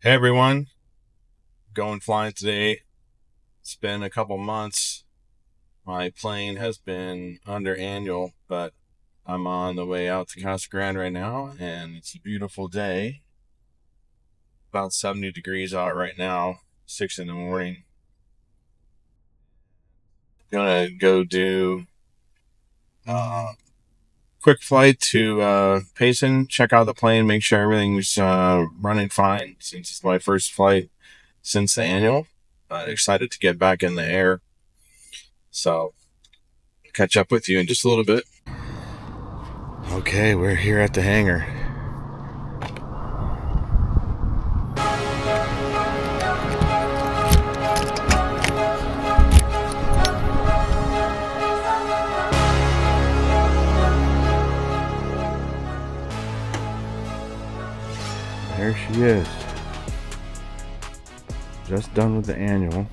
Hey everyone, going flying today. It's been a couple months. My plane has been under annual, but I'm on the way out to Casa Grande right now, and it's a beautiful day. About 70 degrees out right now, 6 in the morning. Gonna go do quick flight to Payson, check out the plane, make sure everything's running fine since it's my first flight since the annual. Excited to get back in the air. So, catch up with you in just a little bit. Okay, we're here at the hangar. There she is. Just done with the annual.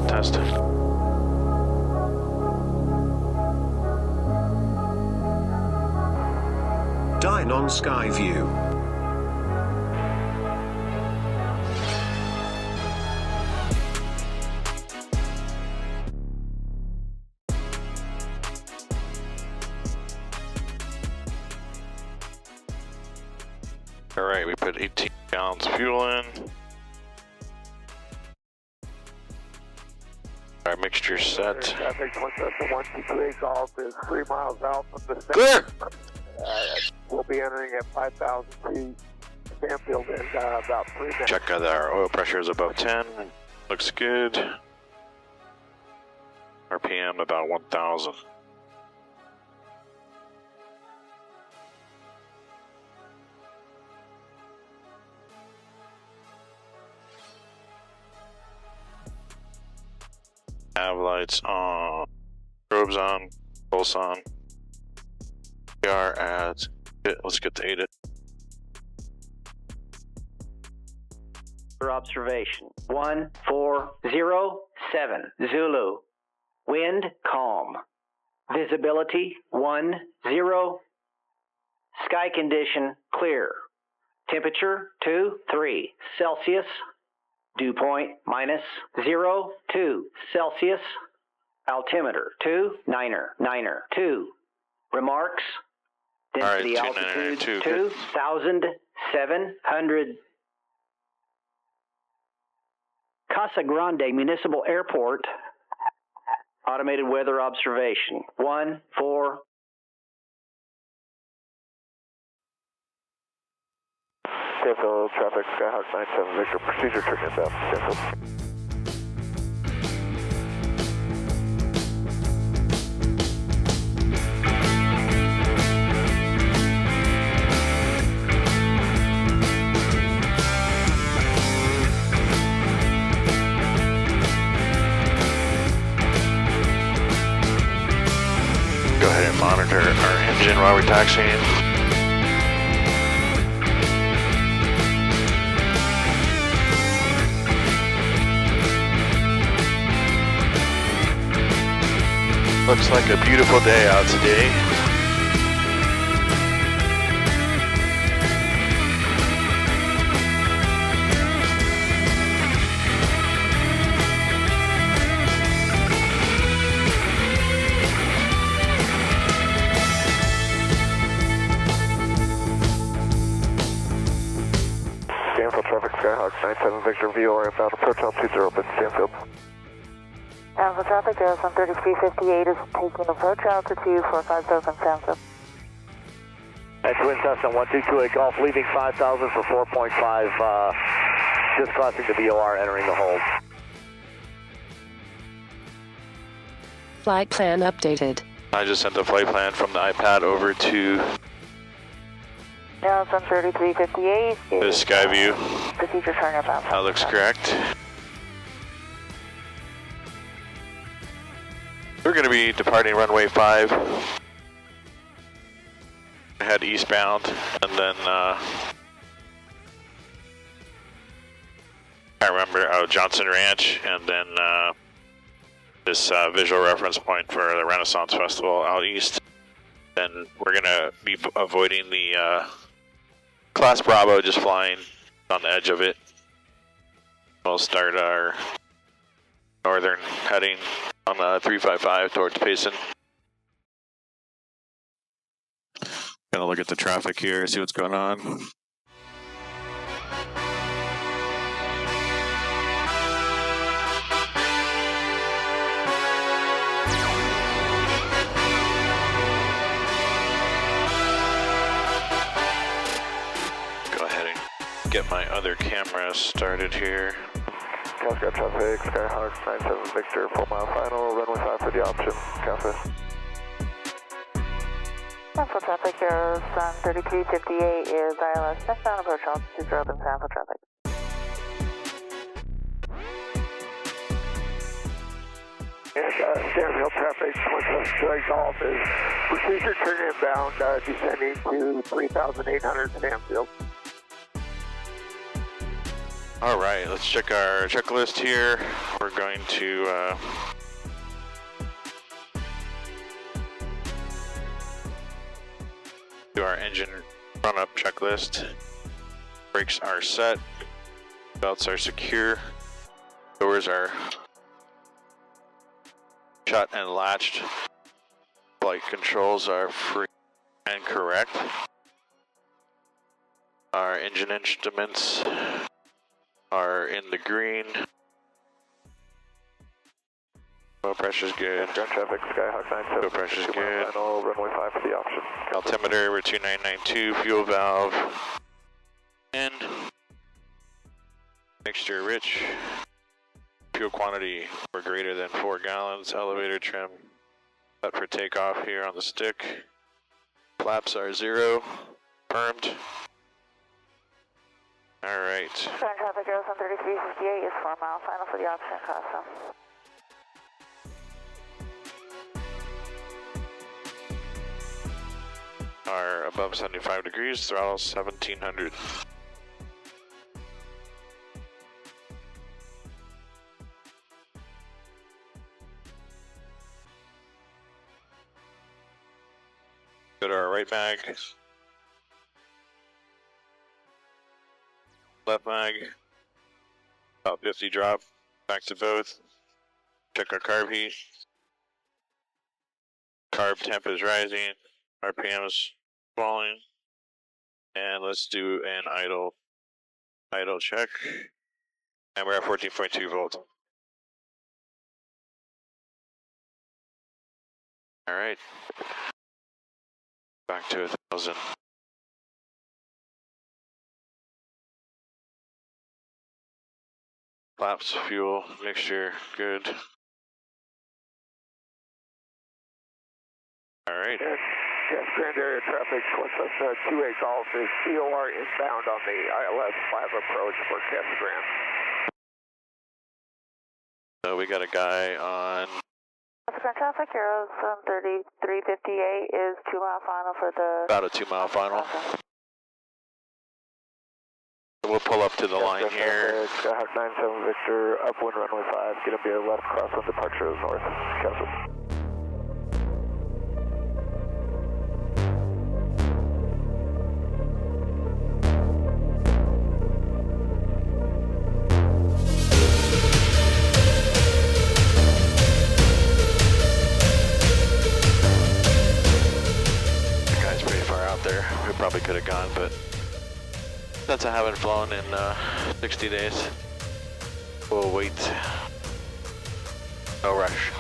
Test. Dine on SkyView. All right, we put 18 gallons of fuel in. Our mixture set. Traffic 122 Golf is 3 miles out from the Clear! We'll be entering at 5,000 feet. Stanfield in about 3 minutes. Check that our oil pressure is above 10. Looks good. RPM about 1,000. Nav lights on, strobes on, pulse on. We are at, let's get to 8 it. Observation 1407 Zulu. Wind calm. Visibility 10. Sky condition clear. Temperature 2-3 Celsius. Dew point -0.2 Celsius. Altimeter 2. Remarks. Density All right, altitude 2,992, 2,700. Casa Grande Municipal Airport. Automated weather observation 14. Stanfield traffic, Skyhawk 97 Victor, procedure turn inbound, Stanfield. Go ahead and monitor our engine while we're taxiing. Looks like a beautiful day out today. Stanfield traffic, Skyhawk 97 Victor, VOR inbound approach altitude 0, but Stanfield. Alpha traffic, 3358 is taking approach altitude 450 Stanfield. That's wind test on 1228 Golf, leaving 5,000 for 4.5 Just crossing the VOR, entering the hold. Flight plan updated. I just sent the flight plan from the iPad over to Now it's on 3358. the SkyView. Procedure turn about. That looks correct. We're going to be departing runway 5. Head eastbound, and then I remember Johnson Ranch, and then this visual reference point for the Renaissance Festival out east. Then we're gonna be avoiding the Class Bravo, just flying on the edge of it. We'll start our northern heading on the 355 towards Payson. Gonna look at the traffic here, see what's going on. Get my other camera started here. Casa Grande traffic, Skyhawk 97 Victor, 4 mile final, runway 5 for the option. Casa. Central traffic, Heroes on 3358 is ILS. Next approach altitude for open sample traffic. And Stanfield traffic, Switch Golf is procedure turn inbound, descending to 3,800 Stanfield. All right, let's check our checklist here. We're going to do our engine run-up checklist. Brakes are set, belts are secure, doors are shut and latched, flight controls are free and correct. Our engine instruments are in the green. Oil pressure's good. Ground traffic, Skyhawk 97. Oil pressure's good. Final, runway 5 for the option. Altimeter, we're 2992, fuel valve. And mixture rich. Fuel quantity, we're greater than 4 gallons. Elevator trim set for takeoff here on the stick. Flaps are 0, firmed. All right. Current traffic goes on 3358 is 4 mile final for the option, Casa. Are above 75 degrees, throttle 1700. Go to our right mag. Left mag, about 50 drop, back to both. Check our carb heat. Carb temp is rising, RPM is falling. And let's do an idle check. And we're at 14.2 volts. All right, back to 1,000. Flaps, fuel, mixture, good. All right. Yes, Grand Area traffic, Southwest 28 Golf is COR inbound on the ILS 5 approach for Casa Grande. So we got a guy on. Current traffic, Heroes on 3358 is 2 mile final for the. About a 2 mile final. We'll pull up to the line here. Skyhawk 97 Victor, upwind runway 5, gonna be a left crosswind departure of north. Casa. The guy's pretty far out there. We probably could have gone, but since I haven't flown in 60 days, we'll wait. No rush.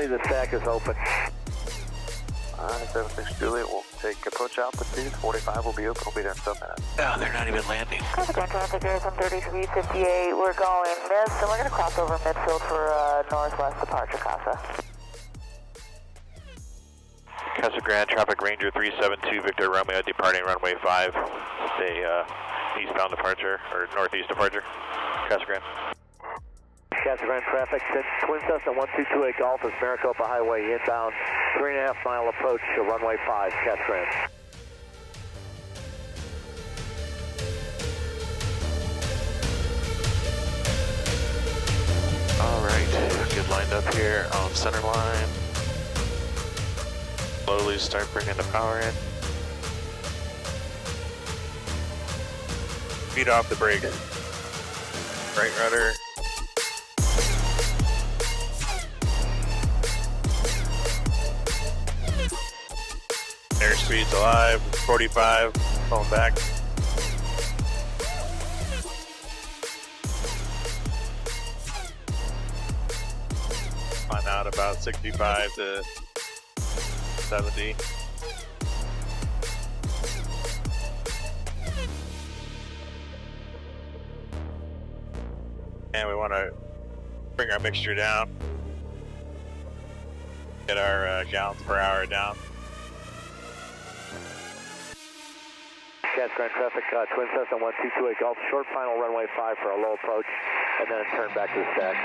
Currently the stack is open. 76 Juliet will take approach altitude. 45 will be open. We'll be there in 7 minutes. Oh, they're not even landing. Casa Grande traffic here from 3358. We're going miss, and we're going to cross over midfield for northwest departure, Casa. Casa Grande traffic Ranger 372 Victor Romeo departing runway 5. Stay eastbound departure or northeast departure. Casa Grande. Casa Grande traffic, Twin Cessna 1228 Golf is Maricopa Highway inbound, 3.5 mile approach to runway 5, Casa Grande. Alright, good lined up here on center line. Slowly start bringing the power in. Feet off the brake. Right rudder. Airspeed's alive, 45, pulling back. Find out about 65 to 70. And we want to bring our mixture down. Get our gallons per hour down. Casa Grande traffic, Twin Cessna 1228 Golf, short final runway 5 for a low approach, and then a turn back to the stack.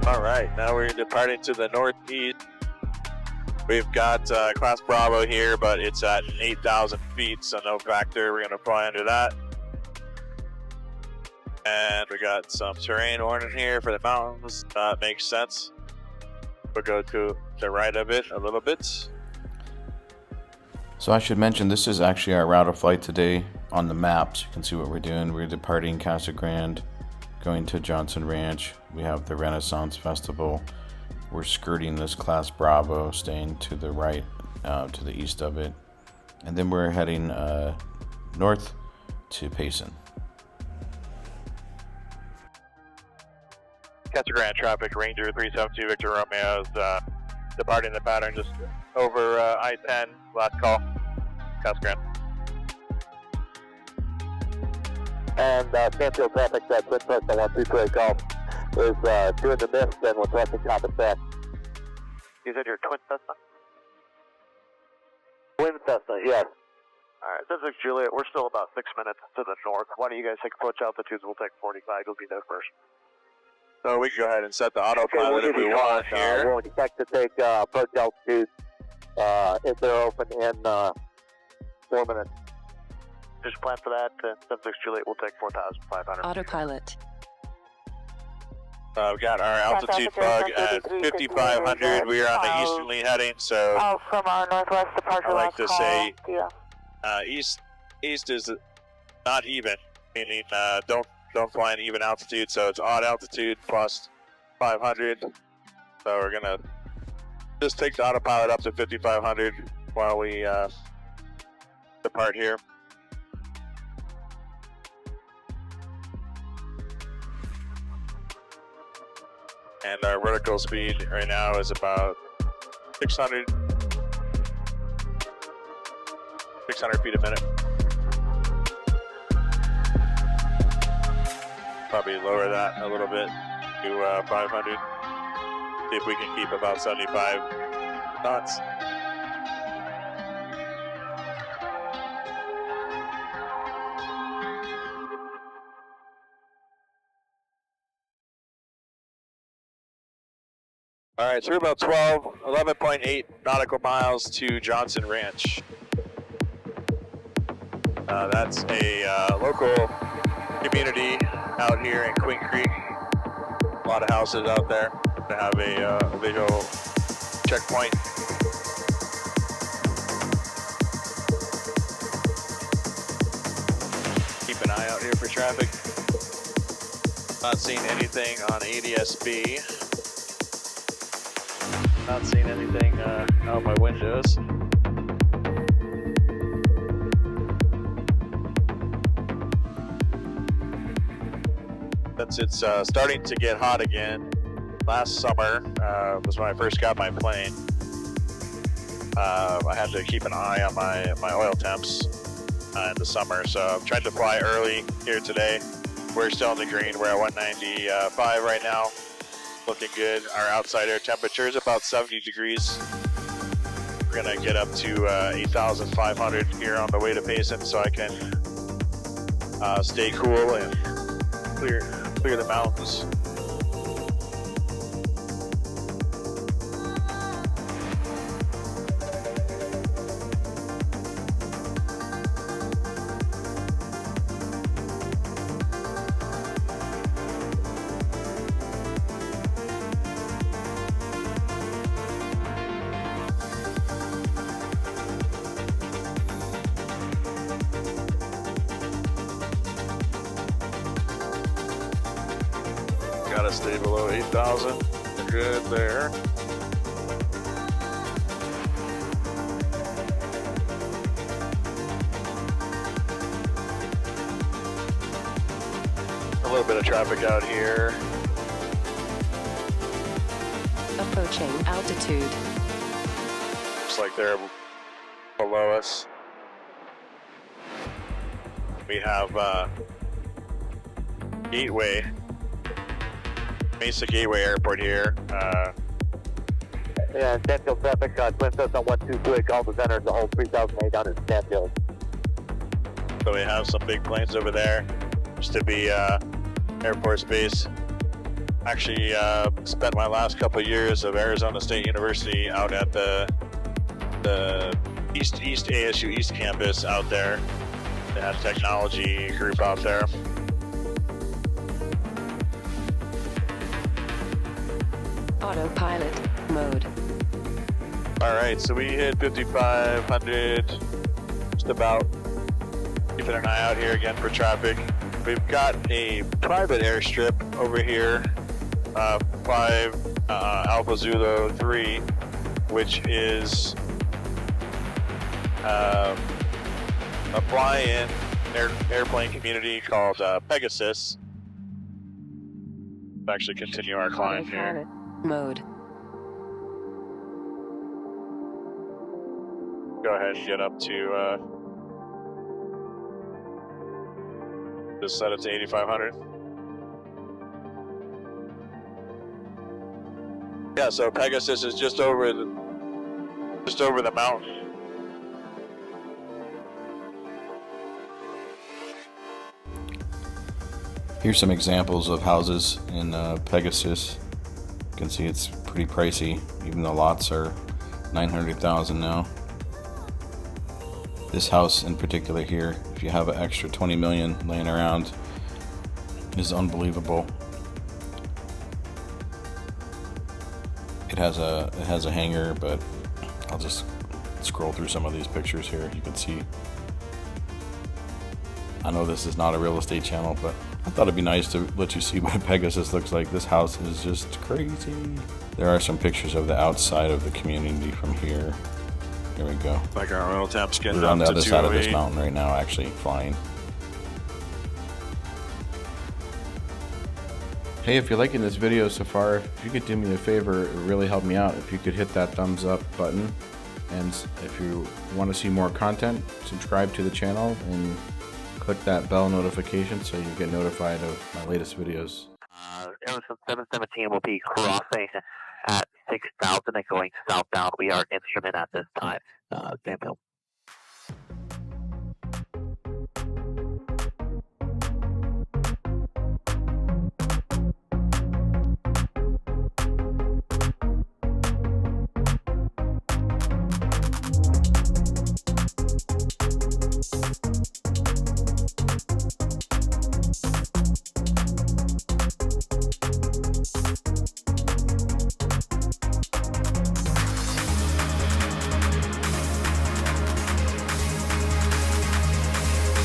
All right, now we're departing to the northeast. We've got Class Bravo here, but it's at 8,000 feet, so no factor. We're going to fly under that. And we got some terrain warning here for the mountains. That makes sense. We'll go to the right of it a little bit. So I should mention this is actually our route of flight today on the maps. You can see what we're doing. We're departing Casa Grande, going to Johnson Ranch. We have the Renaissance Festival. We're skirting this Class Bravo, staying to the right, to the east of it. And then we're heading north to Payson. Casa Grande traffic, Ranger 372 Victor Romeo is departing the pattern just over I-10, last call, Casa Grande. And Canfield traffic, Twin Cessna 1228 Golf is doing the miss, and we're traffic top of stack. You said you're Twin Cessna? Twin Cessna, yes. Alright, 76 Juliet, we're still about 6 minutes to the north. Why don't you guys take approach altitudes? We'll take 45, you'll be there first. So we can go ahead and set the autopilot if we want here. We'll expect to take approach altitude if they're open in 4 minutes. Just plan for that. 76 Juliet, we'll take 4,500. Autopilot. We've got our altitude bug at 5,500. We are on the easterly heading, so From our northwest departure, I like to say yeah. east is not even, meaning don't fly an even altitude, so it's odd altitude plus 500. So we're gonna just take the autopilot up to 5,500 while we depart here. And our vertical speed right now is about 600 feet a minute. Probably lower that a little bit to 500. See if we can keep about 75 knots. All right, so we're about 11.8 nautical miles to Johnson Ranch. That's a local community out here in Queen Creek. A lot of houses out there to have a visual checkpoint. Keep an eye out here for traffic. Not seeing anything on ADSB. Not seeing anything out my windows. Since it's starting to get hot again, last summer was when I first got my plane. I had to keep an eye on my oil temps in the summer, so I'm trying to fly early here today. We're still in the green. We're at 195 right now. Looking good. Our outside air temperature is about 70 degrees. We're gonna get up to 8,500 here on the way to Payson, so I can stay cool and clear the mountains. Gotta stay below 8,000. We're good there. A little bit of traffic out here. Approaching altitude. Looks like they're below us. We have Gateway. Mesa Gateway Airport here. Yeah, Stanfield traffic, Twin Cessna 128 Golf has entered the whole 3008 down in Stanfield. So we have some big planes over there. Used to be Air Force Base. Actually spent my last couple of years of Arizona State University out at the East ASU East campus out there. They had a technology group out there. Autopilot mode. All right, so we hit 5,500, just about. Keeping an eye out here again for traffic. We've got a private airstrip over here, 5 Alpha Zulu 3, which is a fly-in airplane community called Pegasus. We'll actually continue our climb here. Mode. Go ahead and get up to, just set it to 8,500. Yeah, so Pegasus is just over the mountain. Here's some examples of houses in Pegasus. You can see it's pretty pricey. Even the lots are $900,000 now. This house in particular here, if you have an extra 20 million laying around, is unbelievable. It has a hangar, but I'll just scroll through some of these pictures here. You can see. I know this is not a real estate channel, but I thought it'd be nice to let you see what Pegasus looks like. This house is just crazy. There are some pictures of the outside of the community from here. Here we go. Like our oil taps getting We're on the up other to side of this 208. mountain right now, actually flying. Hey, if you're liking this video so far, if you could do me a favor, it would really help me out. If you could hit that thumbs up button, and if you want to see more content, subscribe to the channel and click that bell notification so you get notified of my latest videos. Aerosol 717 will be crossing at 6,000 and going southbound. We are instrument at this time. Stanfield.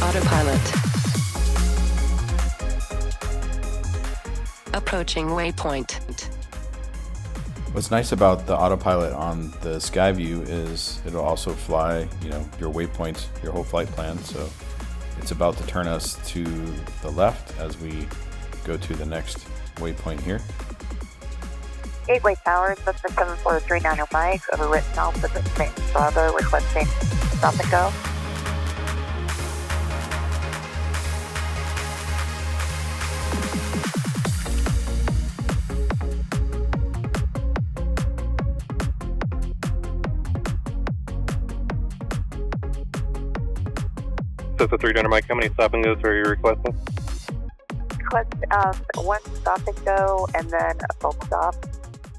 Autopilot. Approaching waypoint. What's nice about the autopilot on the SkyView is it'll also fly, your waypoints, your whole flight plan. So it's about to turn us to the left as we go to the next waypoint here. Gateway Tower, Cessna 7439 Mike, overwritten Alpha Bravo, requesting stop and go. So it's a 300 Mike, how many stop and goes are you requesting? Request one stop and go, and then a full stop.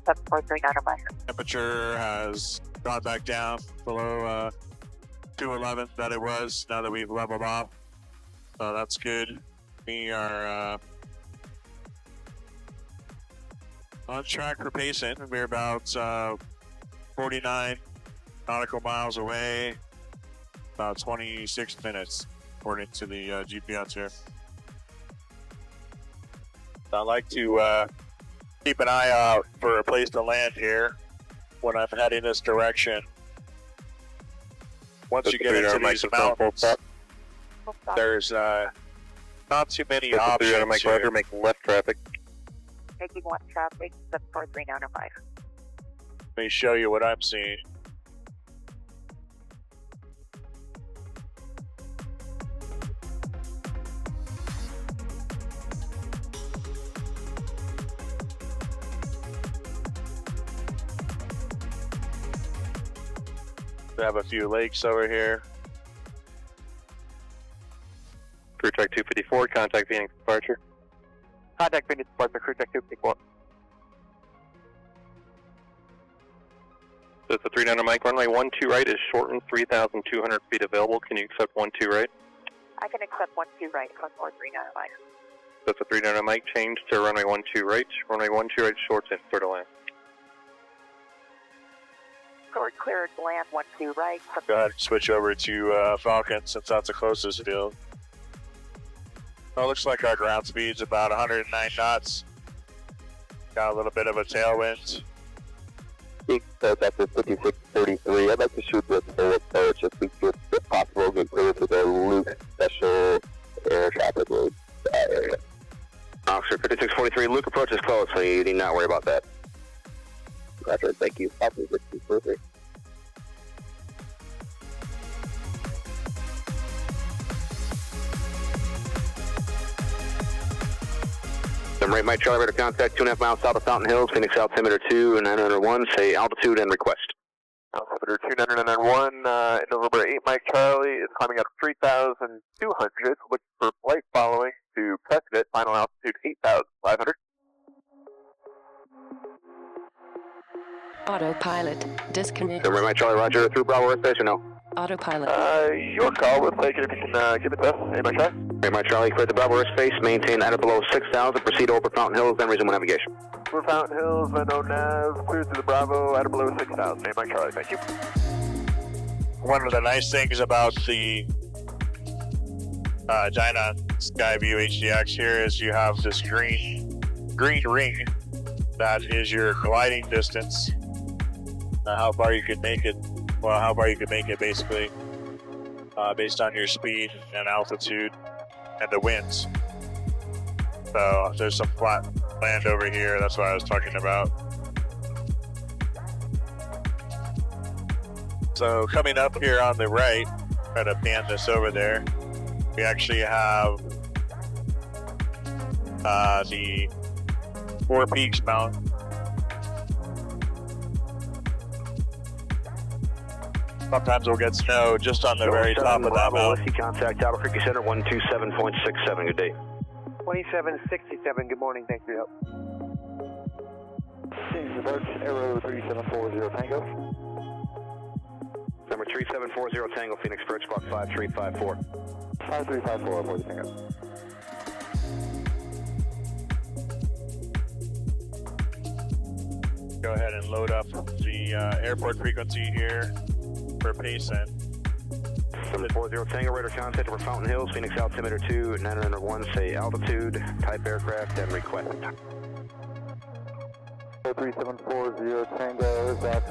7439 Mike. Temperature has gone back down below 211 that it was now that we've leveled off. So that's good. We are on track for Payson. We're about 49 nautical miles away, about 26 minutes according to the GPS here. I like to keep an eye out for a place to land here when I'm heading this direction. Once you get into these mountains, there's not too many options here. Making left traffic. Making left traffic, 7439 Mike. Let me show you what I'm seeing. We have a few lakes over here. Crew track 254, contact Phoenix departure. Contact Phoenix departure, crew track 254. So it's a 300 Mike, runway 12 right is shortened, 3,200 feet available. Can you accept 12 right? I can accept 12 right, 1439 Mike. So it's a 300 Mike, change to runway 12 right. Runway 12 right, shorts in, clear to land. Cleared land, 12 right. Go ahead and switch over to Falcon since that's the closest field. Well, it looks like our ground speed's about 109 knots. Got a little bit of a tailwind. That's a 5633. I'd like to shoot this full approach if possible, get clear to the Luke Special Air Traffic Road area. Officer 5643, Luke approach is close, so you need not worry about that. Roger, thank you. Officer 5643. Rate Mike Charlie, radar contact 2.5 miles south of Fountain Hills, Phoenix Altimeter 2 and 901, say altitude and request. Altimeter 2901, November 8 Mike Charlie is climbing out of 3,200, looking for flight following to Prescott, final altitude 8,500. Autopilot disconnect. Rate Mike Charlie, roger, through Bravo airspace or no? Autopilot. Your call, we'll take it if you can give it to us. Hey, Mike Charlie. Rate Mike Charlie, clear the Bravo airspace, maintain at or below 6,000, proceed over Fountain Hills, then resume navigation. Over Fountain Hills, then no nav, clear through the Bravo, at or below 6,000. Hey, Mike Charlie, thank you. One of the nice things about the Dyna SkyView HDX here is you have this green ring that is your gliding distance. How far you could make it. Well, how far you could make it basically based on your speed and altitude and the winds. So there's some flat land over here. That's what I was talking about. So coming up here on the right, try to pan this over there. We actually have the Four Peaks Mountain. Sometimes we'll get snow just on the very top of that mountain. Contact Tower Creek Center 127.67. Good day. 2767. Good morning. Thanks for your help. Change approach, Aero 3740 Tango. Number 3740 Tango, Phoenix approach, squawk 5354. 5354, avoid the Tango. Go ahead and load up the airport frequency here for Payson. 740 Tango, radar contact over Fountain Hills, Phoenix Altimeter 2, 901, say altitude, type aircraft, and request. 3740 Tango, that's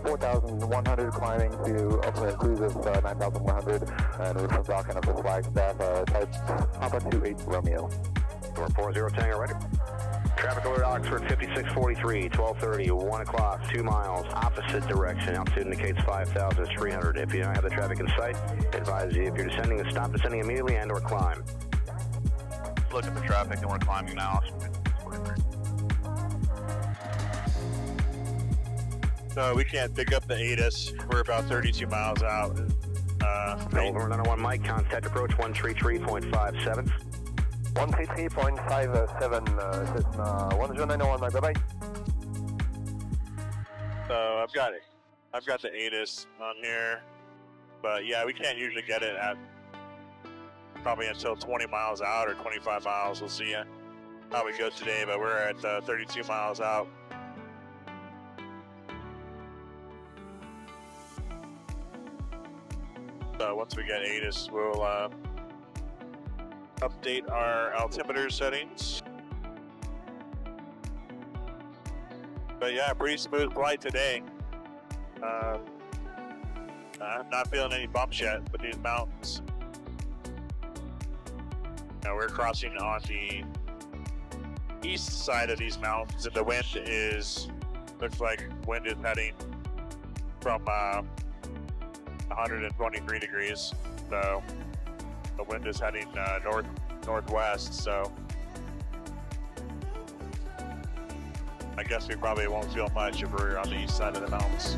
4,100 climbing to ultimate cruise of 9,100, and we're from Falcon up to Flagstaff, type Papa 28 Romeo. 40 Tango, ready. Traffic alert Oxford 5643, 1230, 1 o'clock, 2 miles, opposite direction. Altitude indicates 5,300. If you don't have the traffic in sight, advise you if you're descending to stop descending immediately and or climb. Look at the traffic and we're climbing now. So we can't pick up the ATIS. We're about 32 miles out. Over 901 Mike, contact approach 133.57. 133.57, Cessna 1091, Mike, bye-bye. So I've got the ATIS on here, but yeah, we can't usually get it at probably until 20 miles out or 25 miles. We'll see how we go today, but we're at 32 miles out. So once we get ATIS, we'll update our altimeter settings. But yeah, pretty smooth flight today. I'm not feeling any bumps yet with these mountains. Now we're crossing on the east side of these mountains, and the wind looks like wind is heading from 123 degrees. So the wind is heading northwest, so I guess we probably won't feel much if we're on the east side of the mountains.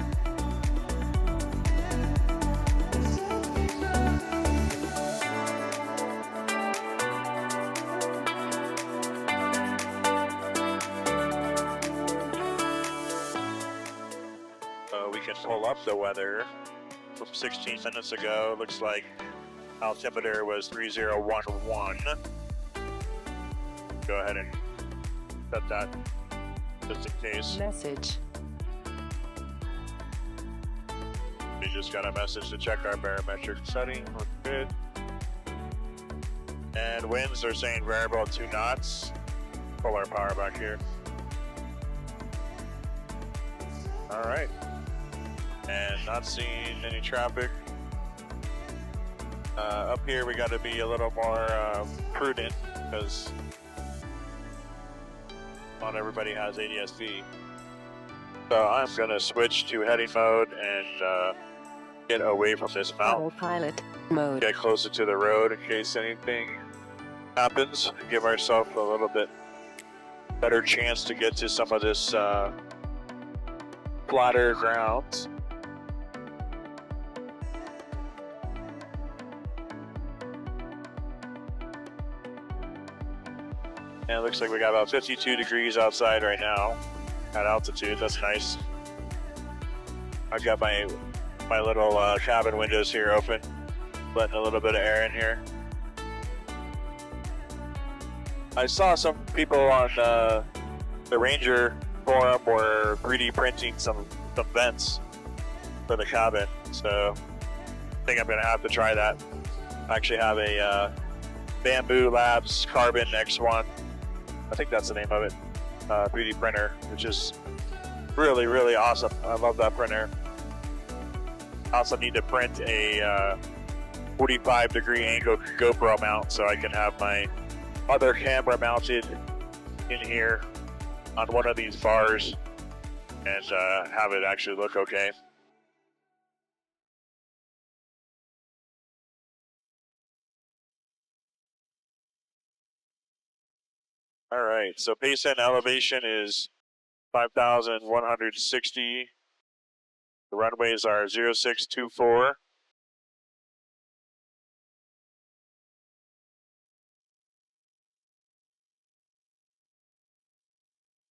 We can pull up the weather from 16 minutes ago. Looks like altimeter was 3011. Go ahead and set that just in case. Message. We just got a message to check our barometric setting. We're good. And winds are saying variable 2 knots. Pull our power back here. All right. And not seeing any traffic. Up here we got to be a little more prudent because not everybody has ADSB. So I'm going to switch to heading mode and get away from this mountain. Autopilot mode. Get closer to the road in case anything happens. Give ourselves a little bit better chance to get to some of this flatter ground. And it looks like we got about 52 degrees outside right now at altitude. That's nice. I've got my little cabin windows here open, letting a little bit of air in here. I saw some people on the Ranger forum were 3D printing some vents for the cabin, so I think I'm gonna have to try that. I actually have a Bamboo Labs Carbon X1. I think that's the name of it, 3D printer, which is really, really awesome. I love that printer. I also need to print a 45-degree angle GoPro mount so I can have my other camera mounted in here on one of these bars and have it actually look okay. All right, so Payson elevation is 5,160. The runways are 0624.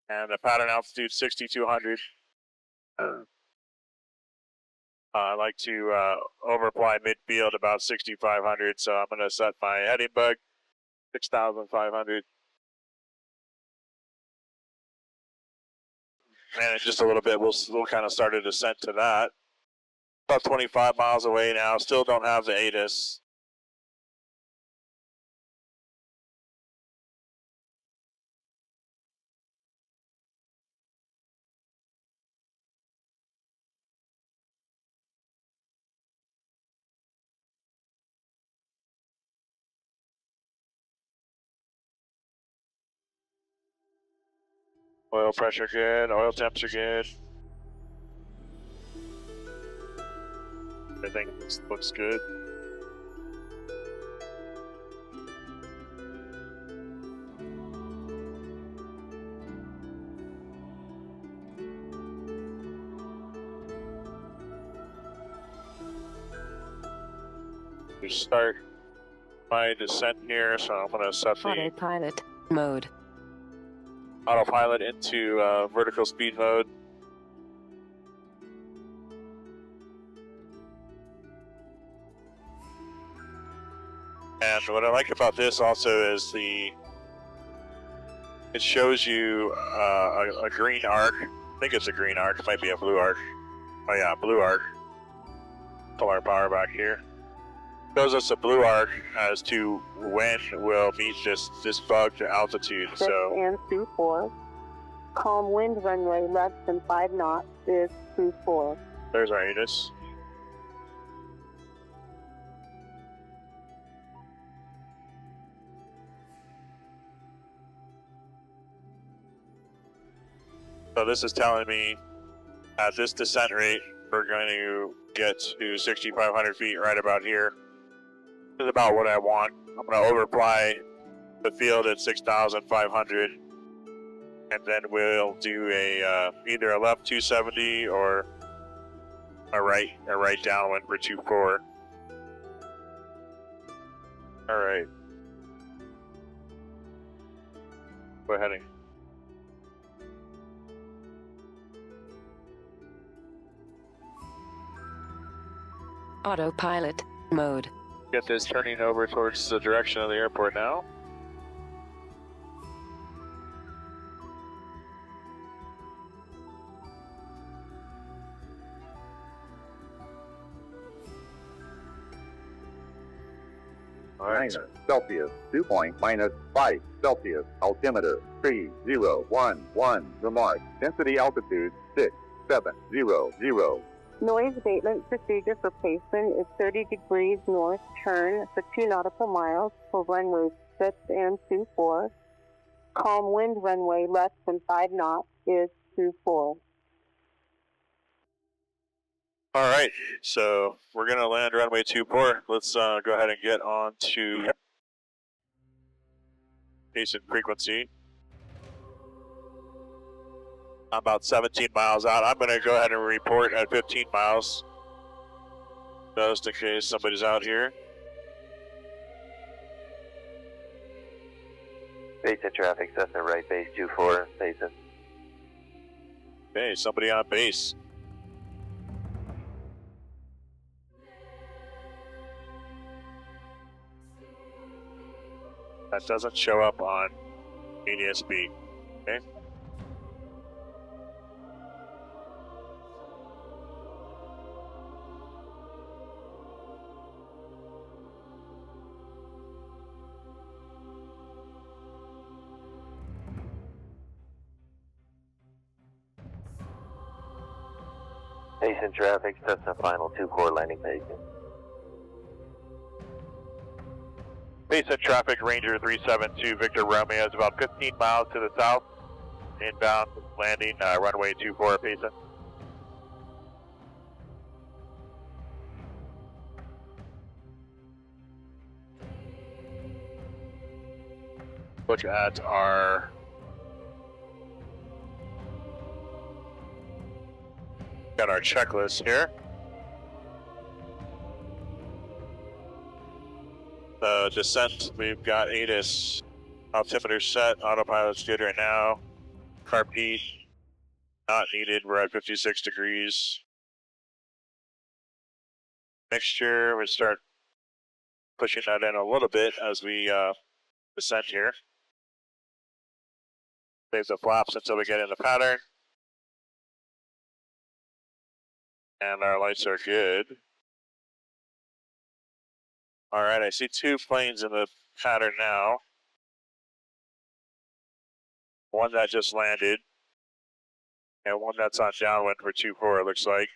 And the pattern altitude 6,200. I like to overfly midfield about 6,500, so I'm going to set my heading bug 6,500. And in just a little bit, we'll kind of start a descent to that. About 25 miles away now. Still don't have the ATIS. Oil pressure good, oil temps are good. Everything looks good. We start my descent here, so I'm going to set the Autopilot mode. autopilot into vertical speed mode. And what I like about this also is it shows you a green arc. I think it's a green arc, it might be a blue arc. Oh yeah, blue arc. Pull our power back here. Shows us a blue arc as to when we'll meet this bugged altitude. So and 24. Calm wind runway less than 5 knots is 24. There's our ATIS. So this is telling me at this descent rate, we're going to get to 6,500 feet right about here. This is about what I want. I'm going to overfly the field at 6,500, and then we'll do either a left 270 or a right downwind for 24. All right. We're heading. Autopilot mode. Get this turning over towards the direction of the airport now. Minus Celsius, 2 point, minus 5 Celsius, altimeter 3011, remark, density altitude 6700. Noise abatement procedure for Payson is 30 degrees north turn for 2 nautical miles for runway 6 and 24. Calm wind runway less than 5 knots is 24. All right, so we're going to land runway 24. Let's go ahead and get on to Payson frequency. I'm about 17 miles out. I'm going to go ahead and report at 15 miles, just in case somebody's out here. Payson traffic, Cessna right base 24, Payson. Okay, somebody on base. That doesn't show up on ADSB. Okay. Payson traffic, Cessna final 24 landing Payson. Payson traffic, Ranger 372, Victor Romeo is about 15 miles to the south. Inbound landing, runway 24, Payson. Look at our checklist here. The descent, we've got ATIS, altimeter set, autopilot's good right now. Carb not needed, we're at 56 degrees. Mixture, we start pushing that in a little bit as we descend here. Save the flaps until we get in the pattern. And our lights are good. All right, I see 2 planes in the pattern now. One that just landed, and one that's on downwind for 24, it looks like.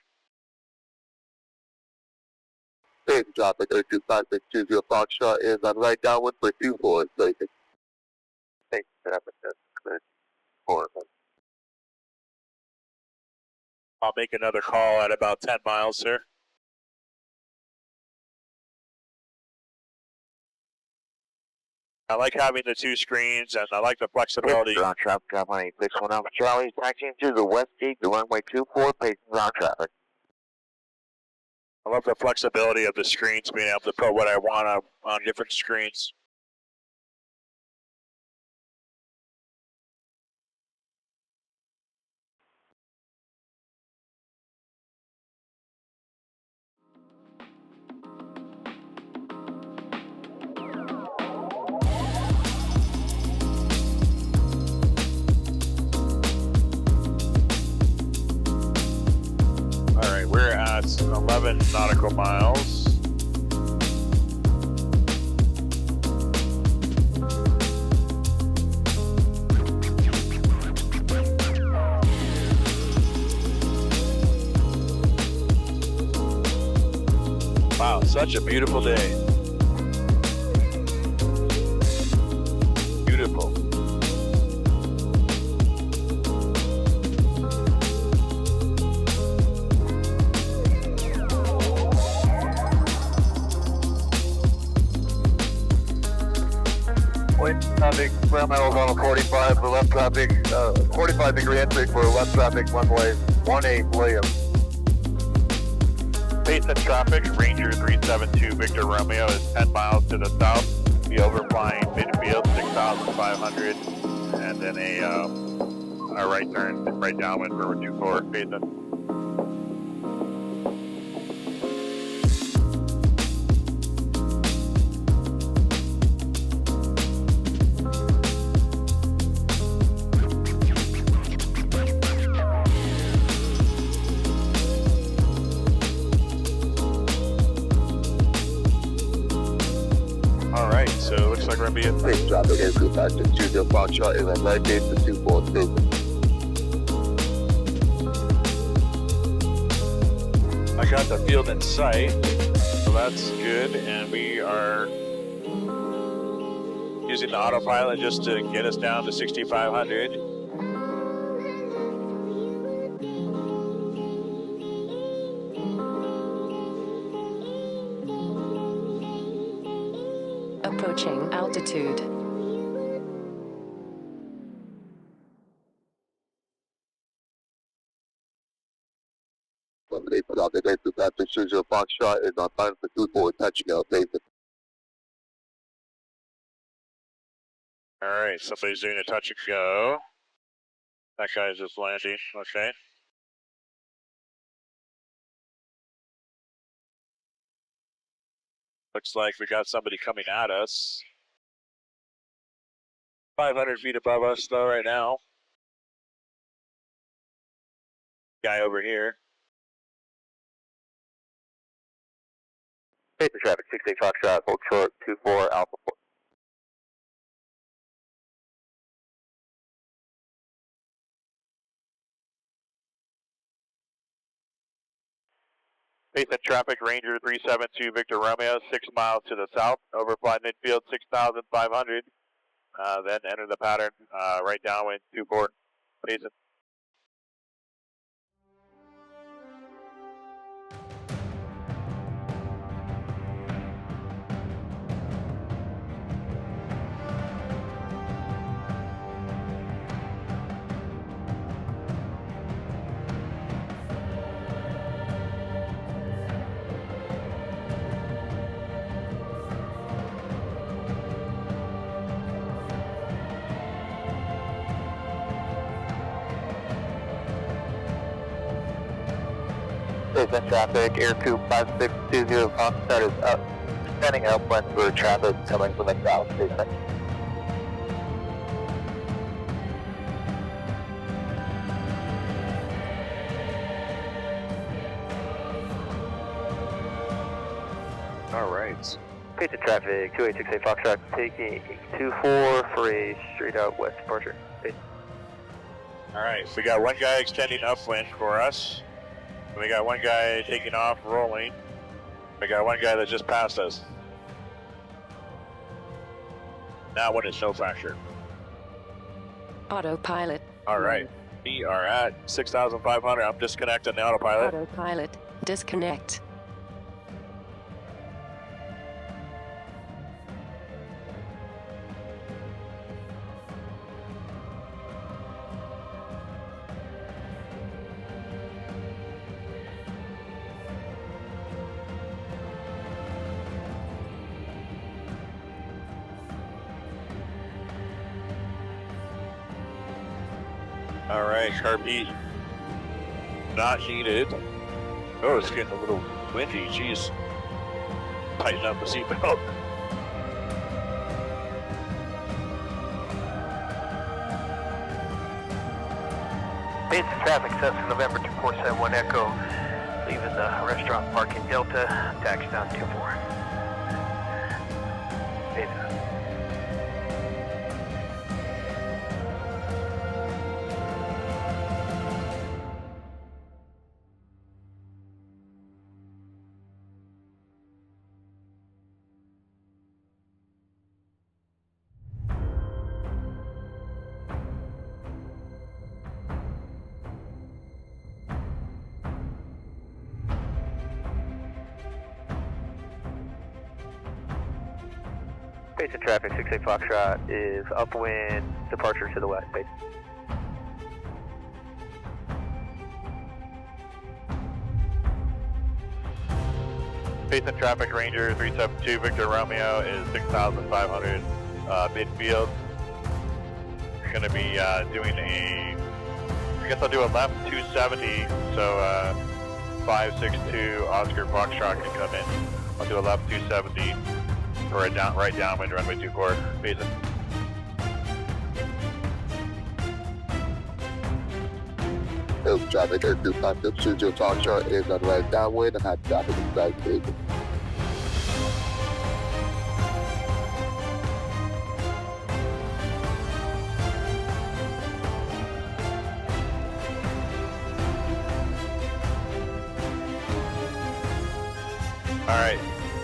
Payson traffic, 325620 Foxtrot is on right downwind for 24, Payson. Thanks, traffic, that's clear. 4. I'll make another call at about 10 miles, sir. I like having the two screens, and I like the flexibility. Ground traffic, drop on 861 Alpha Charlie, taxiing to the west gate, the runway 24, Payson ground traffic. I love the flexibility of the screens, being able to put what I want on different screens. All right, we're at 11 nautical miles. Wow, such a beautiful day. Beautiful. Traffic, ground metals on a 45 for left traffic, 45 degree entry for left traffic, runway 18 William. Payson traffic, Ranger 372 Victor Romeo is 10 miles to the south. The overflying midfield, 6,500, and then a right turn, right downwind for 24 Payson. Alright, so it looks like we're going to be at Payson traffic, aircrew factor 20 Foxtrot, and then right gate to 24 Payson. I got the field in sight, so that's good, and we are using the autopilot just to get us down to 6,500. Approaching altitude. They put out the aircrew factor 20 Foxtrot is on time for 24 touching out Payson. Alright, somebody's doing a touch and go. That guy's just landing, okay. Looks like we got somebody coming at us. 500 feet above us though right now. Guy over here. Payson traffic 68 Foxtrot, hold short 24 Alpha 4. Payson traffic, Ranger 372 Victor Romeo, 6 miles to the south, overfly midfield 6,500, then enter the pattern, right downwind 24, Payson. Payson traffic, aircrew 5620 Foxtrot is up, standing upwind for traffic coming from the south. Payson. Alright. Payson traffic, 2868 Foxtrot, taking 24 for a straight out west departure. Payson. Alright, so we got one guy extending upwind for us. We got one guy taking off, rolling. We got one guy that just passed us. Now when it's no fracture. Autopilot. Alright. We are at 6,500. I'm disconnecting the autopilot. Autopilot, disconnect. All right, Carb heat. Not needed. Oh, it's getting a little windy. Jeez. Tighten up the seatbelt. Payson traffic, Cessna November 2471 Echo, leaving the restaurant park in Delta, taxi down 24. Payson. Payson traffic, 68 Foxtrot is upwind, departure to the west, Payson. Payson traffic, Ranger 372 Victor Romeo is 6,500 midfield. We're going to be doing I guess I'll do a left 270, so 562 Oscar Foxtrot can come in. I'll do a left 270 for a right downwind runway 24, Payson. Payson traffic, Air 252 Foxtrot is on right downwind and had traffic inside Payson. Alright,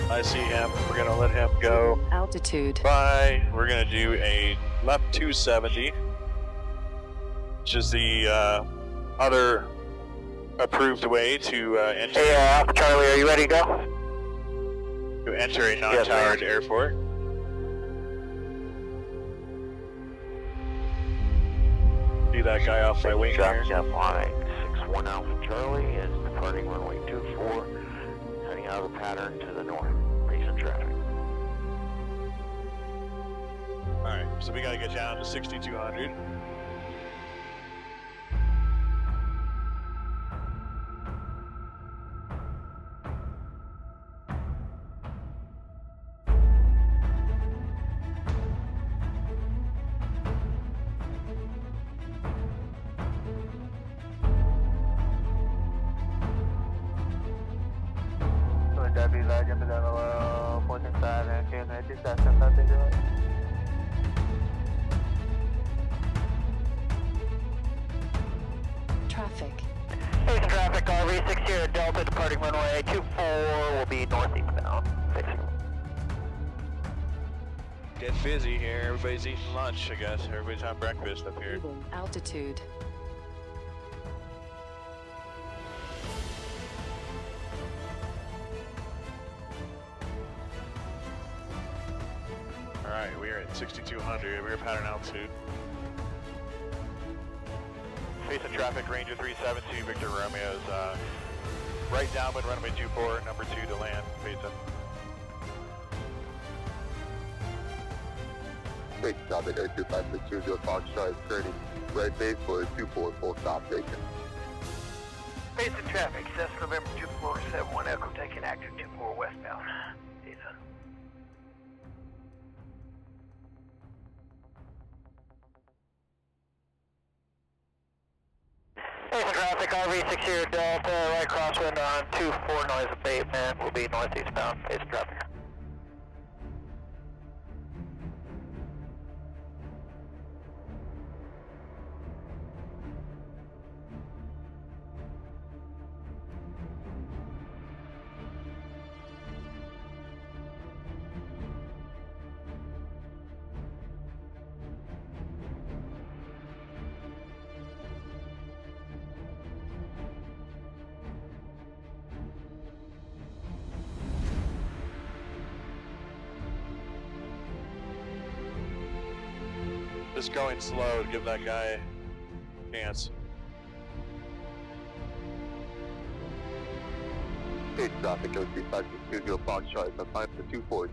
I see him. We're going to let him go. Altitude. Bye. We're going to do a left 270, which is the other approved way to enter. Hey, Alpha Charlie, are you ready to go? To enter a non-towered airport. See that guy off my wing here. Jump line 61 Alpha Charlie is departing runway 24, heading out of the pattern to the north. Payson traffic. Alright, so we got to get down to 6,200. Traffic. Payson traffic, RV6 here, Delta departing runway 24 will be northeast bound. Get busy here. Everybody's eating lunch, I guess. Everybody's having breakfast up here. Altitude. Alright, we are at 6,200. We're pattern altitude. Payson traffic, Ranger 372, Victor Romeo's right downwind, runway 24, number 2 to land, Payson. Payson traffic, Air 252 Foxtrot is turning right base for a 24 full stop station. Payson traffic, Cessna November 2471 Echo taking active 24 westbound. Payson. Payson traffic, RV6 here, Delta, right crosswind on 24 noise abatement, will be northeast bound. Payson traffic. Just going slow to give that guy a chance. Page traffic, goes 3520 Foxtrot, the time for 24,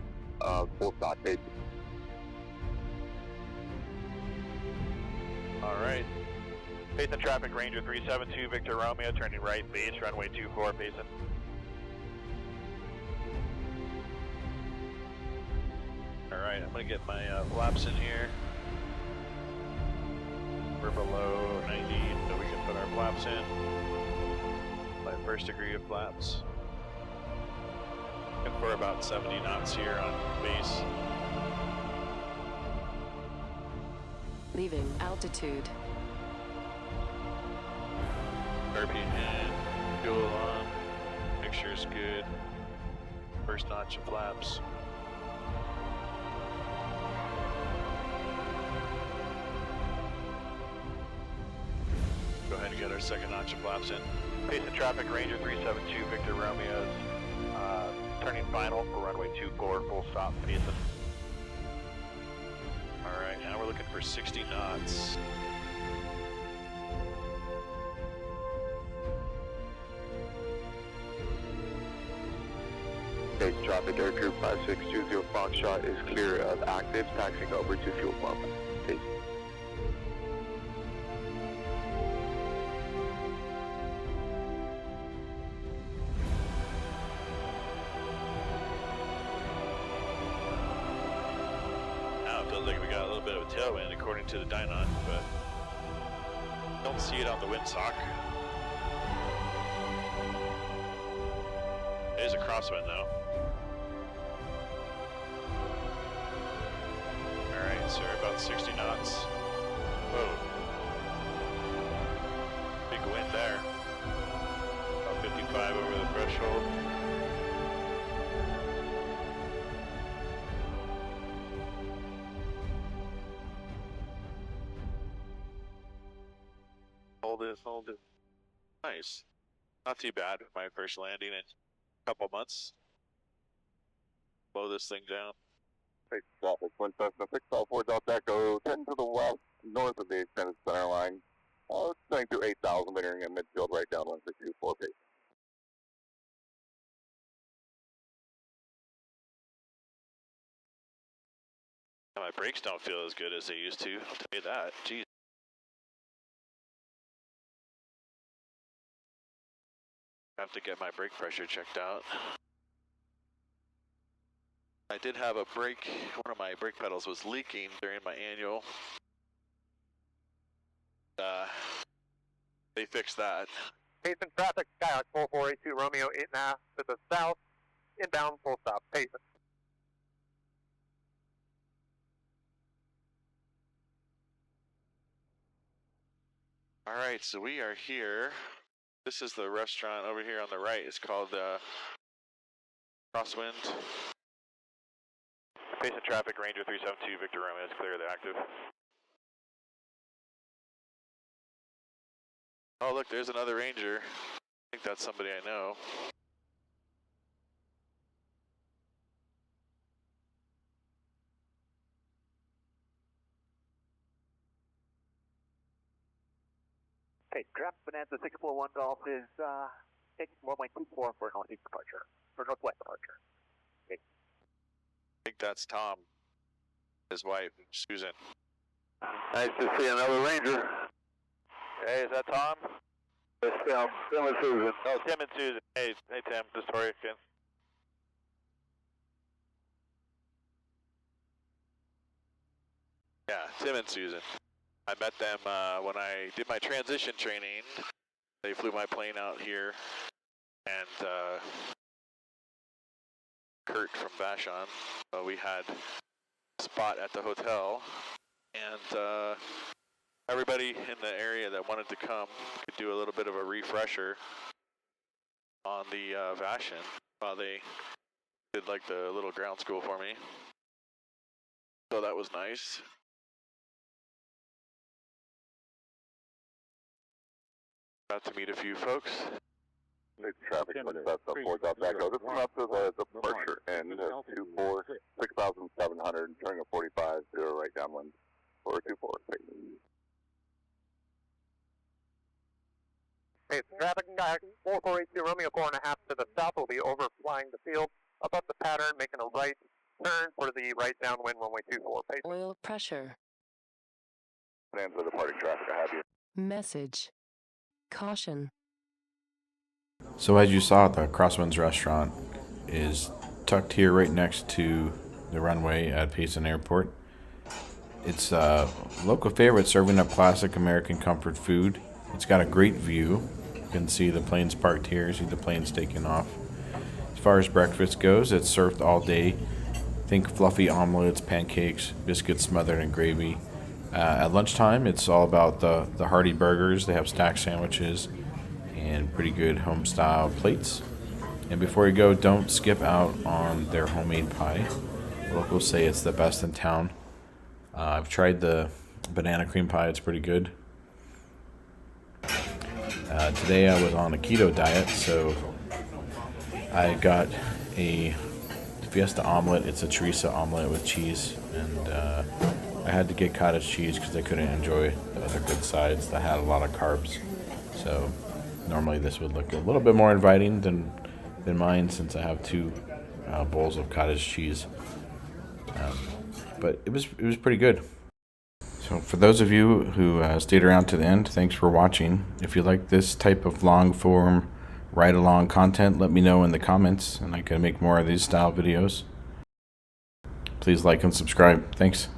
full stop, Page. Alright. Payson traffic, Ranger 372, Victor Romeo, turning right, base, runway 24, Payson. Alright, I'm gonna get my flaps in here. We're below 90, so we can put our flaps in. My first degree of flaps. And for about 70 knots here on base. Leaving altitude. RPM, fuel on, mixture's good. First notch of flaps. Go ahead and get our second notch of flaps in. Payson traffic, Ranger 372, Victor Romeo's turning final for runway 24, full stop, Payson. Alright, now we're looking for 60 knots. Page traffic, aircrew 5620 Foxtrot is clear of active, taxiing over to fuel pump. Page. Like we got a little bit of a tailwind according to the dynon, but don't see it on the windsock. It is a crosswind though. Alright, so we're about 60 knots. Whoa. Big wind there. About 55 over the threshold. Hold it. Nice. Not too bad with my first landing in a couple months. Blow this thing down. Page traffic, Wind Cessna 604 Delta Echo, 10 to the west, north of the extended center line. It's going through 8,000, entering in midfield right down 1624 Page. My brakes don't feel as good as they used to, I'll tell you that. Jeez. I have to get my brake pressure checked out. I did have a brake, one of my brake pedals was leaking during my annual. They fixed that. Payson traffic, Skyhawk 4482, Romeo 8.5 to the south, inbound, full stop, Payson. Alright, so we are here. This is the restaurant over here on the right. It's called Crosswind. Payson traffic, Ranger 372, Victor Romeo is clear, they're active. Oh look, there's another Ranger. I think that's somebody I know. Okay, draft Bonanza 641 Golf is taking 1.24 for northeast departure, for northwest departure. Okay. I think that's Tom, his wife, Susan. Nice to see another Ranger. Hey, is that Tom? It's Tim and Susan. Oh, Tim and Susan. Hey Tim, this is Tori again. Yeah, Tim and Susan. I met them when I did my transition training. They flew my plane out here, and Kurt from Vashon. We had a spot at the hotel, and everybody in the area that wanted to come could do a little bit of a refresher on the Vashon while they did like the little ground school for me. So that was nice. Got to meet a few folks. It's traffic, that's 4 Delta Echo. This one up to the departure and 24, 6,700, turning a 45, 0 right downwind. for 24. Hey, traffic, 4482 Romeo 4.5 to the south will be overflying the field above the pattern, making a right turn for the right downwind runway 24. Payson. Oil pressure. Plans for departing traffic, I have you. Message. Caution. So as you saw, the Crosswinds Restaurant is tucked here right next to the runway at Payson Airport. It's a local favorite, serving up classic American comfort food. It's got a great view. You can see the planes parked here, see the planes taking off. As far as breakfast goes, it's served all day. Think fluffy omelets, pancakes, biscuits smothered in gravy. At lunchtime, it's all about the hearty burgers. They have stack sandwiches and pretty good home-style plates. And before you go, don't skip out on their homemade pie. Locals say it's the best in town. I've tried the banana cream pie. It's pretty good. Today I was on a keto diet, so I got a Fiesta omelet. It's a chorizo omelet with cheese, and I had to get cottage cheese because I couldn't enjoy the other good sides that had a lot of carbs. So normally this would look a little bit more inviting than mine, since I have two bowls of cottage cheese. But it was pretty good. So for those of you who stayed around to the end, thanks for watching. If you like this type of long form ride along content, let me know in the comments and I can make more of these style videos. Please like and subscribe. Thanks.